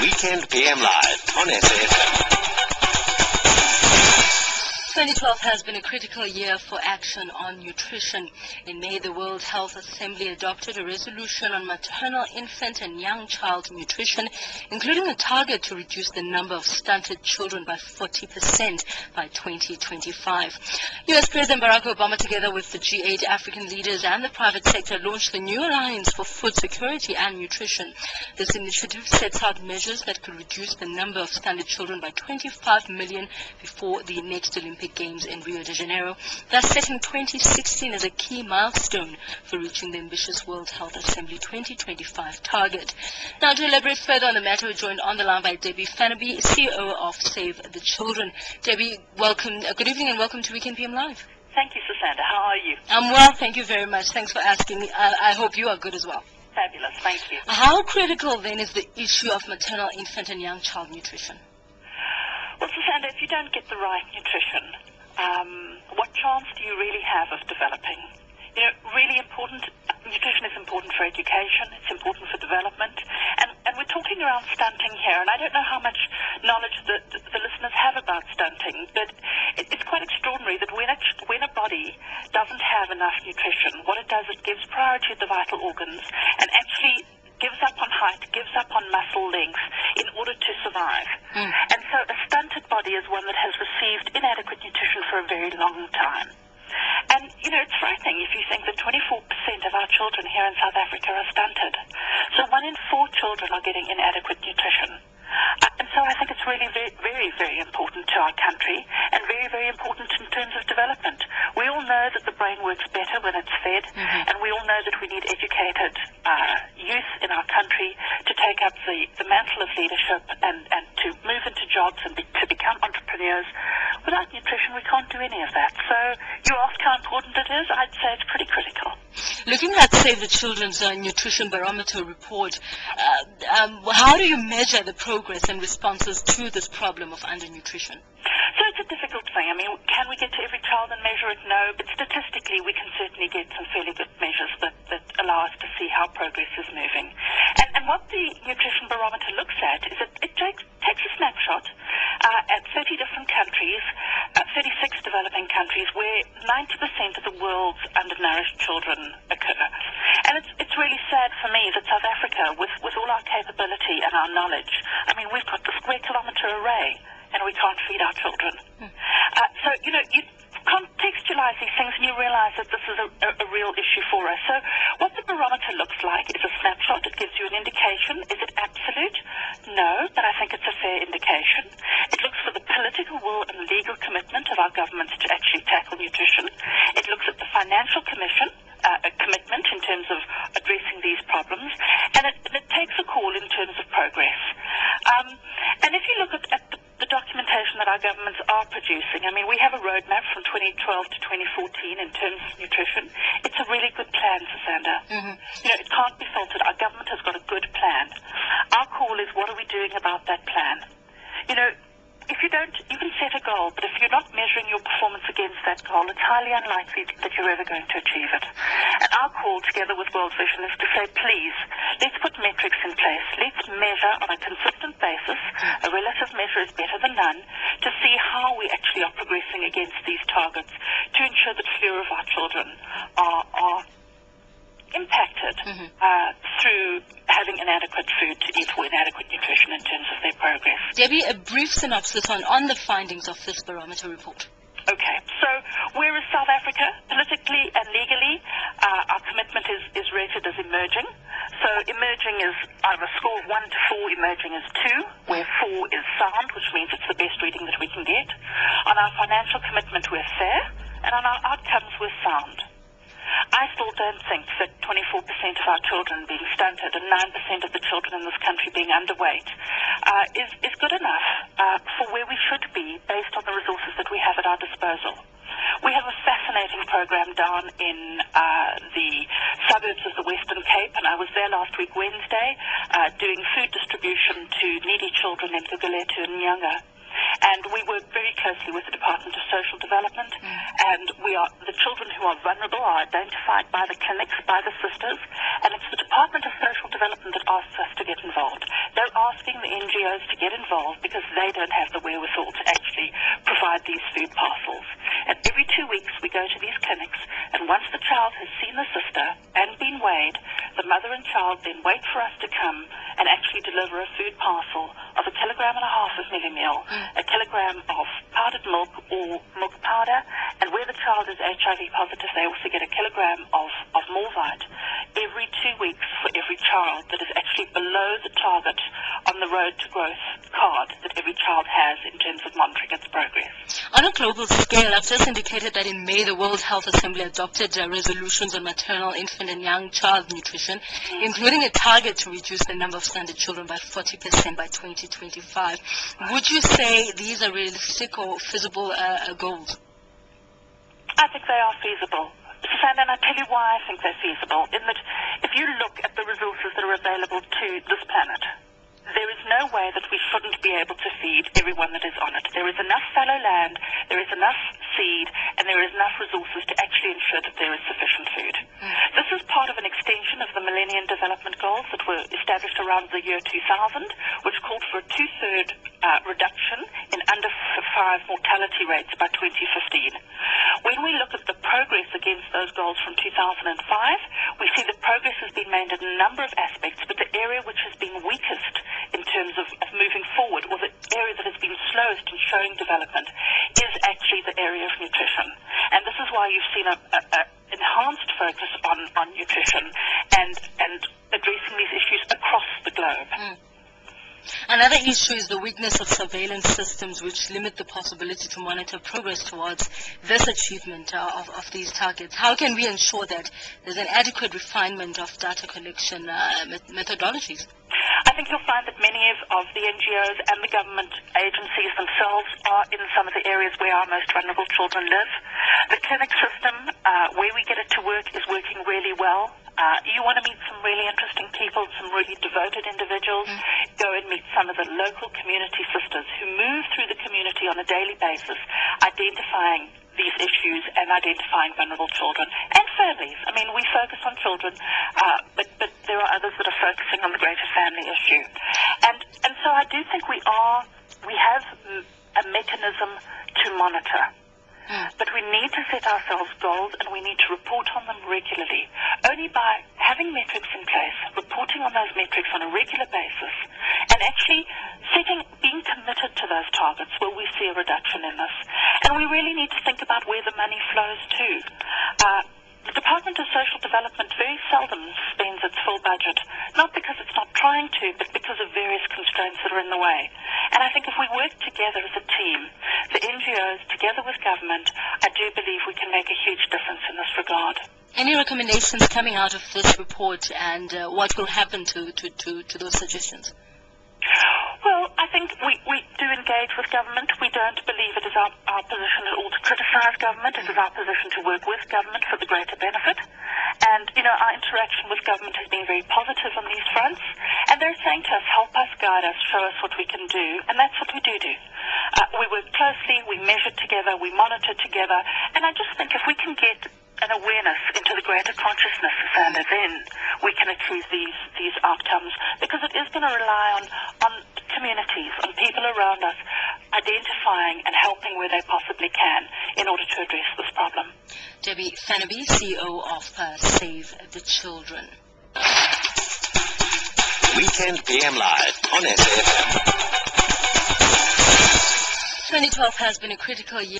Weekend PM Live on SAFM. 2012 has been a critical year for action on nutrition. In May, the World Health Assembly adopted a resolution on maternal, infant and young child nutrition, including a target to reduce the number of stunted children by 40% by 2025. U.S. President Barack Obama, together with the G8 African leaders and the private sector, launched the New Alliance for Food Security and Nutrition. This initiative sets out measures that could reduce the number of stunted children by 25 million before the next Olympic Games in Rio de Janeiro, thus setting 2016 as a key milestone for reaching the ambitious World Health Assembly 2025 target. Now, to elaborate further on the matter, we're joined on the line by Debbie Fanaby, CEO of Save the Children. Debbie, welcome. Good evening and welcome to Weekend PM Live. Thank you, Susanna. How are you? I'm well, thank you very much. Thanks for asking me. I hope you are good as well. Fabulous, thank you. How critical then is the issue of maternal, infant and young child nutrition? Well, Susanna, if you don't get the right nutrition, what chance do you really have of developing? You know, really important, nutrition is important for education, it's important for development, and we're talking around stunting here, and I don't know how much knowledge the listeners have about stunting, but it's quite extraordinary that when a body doesn't have enough nutrition, what it does, it gives priority to the vital organs, and actually gives up on height, gives up on muscle length in order to survive. And so a stunted body is one that has received inadequate nutrition for a very long time. And, you know, it's frightening if you think that 24% of our children here in South Africa are stunted. So 1 in 4 children are getting inadequate nutrition. And so I think it's really very, very, very important to our country and very, very important in terms of development. We all know that the brain works better when it's fed, and we all know that we need educated youth in our country to take up the mantle of leadership and to move into jobs and to become entrepreneurs. Without nutrition, we can't do any of that. So you ask how important it is, I'd say it's pretty critical. Looking at Save the Children's Nutrition Barometer report, how do you measure the progress and responses to this problem of undernutrition? So it's a difficult thing. I mean, can we get to every child and measure it? No, but statistically we can certainly get some fairly good measures that allow us to see how progress is moving. And what the Nutrition Barometer looks at is it takes a snapshot at 30 different countries, 36 developing countries, where 90% of the world's undernourished children occur. And it's really sad for me that South Africa, with all our capability and our knowledge, I mean, we've got the square kilometre array, and we can't feed our children. So, you know, you contextualize these things and you realize that this is a real issue for us. So what the barometer looks like is a snapshot. It gives you an indication. Is it absolute? No, but I think it's a fair indication. It looks for the political will and legal commitment of our governments to actually tackle nutrition. It looks at the financial commitment in terms of addressing these problems, and it takes a call in terms of progress. And if you look at the documentation that our governments are producing, I mean, we have a roadmap from 2012 to 2014 in terms of nutrition. It's a really good plan, Susanna. You know, it can't be faulted. Our government has got a good plan. Our call is, what are we doing about that plan? You know, if you can set a goal, but if you're not measuring your performance against that goal, it's highly unlikely that you're ever going to achieve it. And our call, together with World Vision, is to say, please, let's put metrics in place. Let's measure on a consistent basis. A relative measure is better than none, to see how we actually are progressing against these targets, to ensure that fewer of our children are impacted through having inadequate food to eat or inadequate nutrition in terms of their progress. Debbie, a brief synopsis on the findings of this barometer report. Okay, so where is South Africa? Politically and legally, our commitment is rated as emerging. So emerging is, on a score of 1 to 4, emerging is 2, where 4 is sound, which means it's the best reading that we can get. On our financial commitment, we're fair, and on our outcomes, we're sound. I still don't think that 24% of our children being stunted and 9% of the children in this country being underweight is good enough for where we should be based on the resources that we have at our disposal. We have a fascinating program down in the suburbs of the Western Cape, and I was there last week, Wednesday, doing food distribution to needy children in Gugulethu and Nyanga. And we work very closely with the Department of Social Development, and the children who are vulnerable are identified by the clinics, by the sisters, and it's the Department of Social Development that asks us to get involved. They're asking the NGOs NGOs to get involved because they don't have the wherewithal to actually provide these food parcels. And every 2 weeks we go to these clinics, and once the child has seen the sister and been weighed, the mother and child then wait for us to come and actually deliver a food parcel of 1.5 kilograms of milli-meal, a kilogram of powdered milk or milk powder, and where the child is HIV positive, they also get 1 kilogram of Morvite every 2 weeks for every child that is actually below the target on the road to growth card that every child has in terms of monitoring its progress. On a global scale, I've just indicated that in May, the World Health Assembly adopted resolutions on maternal, infant, and young child nutrition, including a target to reduce the number of stranded children by 40% by 2025. Would you say these are realistic or feasible goals? I think they are feasible. Susanna, and I'll tell you why I think they're feasible, in that if you look at the resources that are available to this planet, there is no way that we shouldn't be able to feed everyone that is on it. There is enough fallow land, there is enough seed, and there is enough resources to actually ensure that there is sufficient food. This is part of an extension of the Millennium Development Goals that were established around the year 2000, which called for a 2/3 reduction in under 5 mortality rates by 2015. When we look at the progress against those goals from 2005, we see that progress has been made in a number of aspects, but the area which has been weakest in terms of moving forward, or the area that has been slowest in showing development, is actually the area of nutrition. And this is why you've seen a enhanced focus on nutrition and addressing these issues across the globe. Another issue is the weakness of surveillance systems, which limit the possibility to monitor progress towards this achievement of these targets. How can we ensure that there's an adequate refinement of data collection methodologies? I think you'll find that many of the NGOs and the government agencies themselves are in some of the areas where our most vulnerable children live. The clinic system, where we get it to work, is working really well. You want to meet some really interesting people, some really devoted individuals. Go and meet some of the local community sisters who move through the community on a daily basis, identifying these issues and identifying vulnerable children and families. I mean, we focus on children, but there are others that are focusing on the greater family issue. And so I do think we have a mechanism to monitor. But we need to set ourselves goals, and we need to report on them regularly. Only by having metrics in place, reporting on those metrics on a regular basis, and actually being committed to those targets, will we see a reduction in this. And we really need to think about where the money flows to. The Department of Social Development very seldom spends its full budget, not because it's not trying to, but because of various constraints that are in the way. And I think if we work together as a team, the NGOs together with government, I do believe we can make a huge difference in this regard. Any recommendations coming out of this report, and what will happen to those suggestions? Well, I think we do engage with government. We don't believe it is our position at all to criticize government. It is our position to work with government for the greater benefit. And, our interaction with government has been very positive on these fronts. And they're saying to us, help us, guide us, show us what we can do. And that's what we do. We work closely, we measure together, we monitor together. And I just think if we can get an awareness into the greater consciousness, Sandra, then we can achieve these outcomes, because it is going to rely on communities, on people around us, identifying and helping where they possibly can in order to address this problem. Debbie Fanaby, CEO of Save the Children. Weekend PM Live on SAFM. 2012 has been a critical year.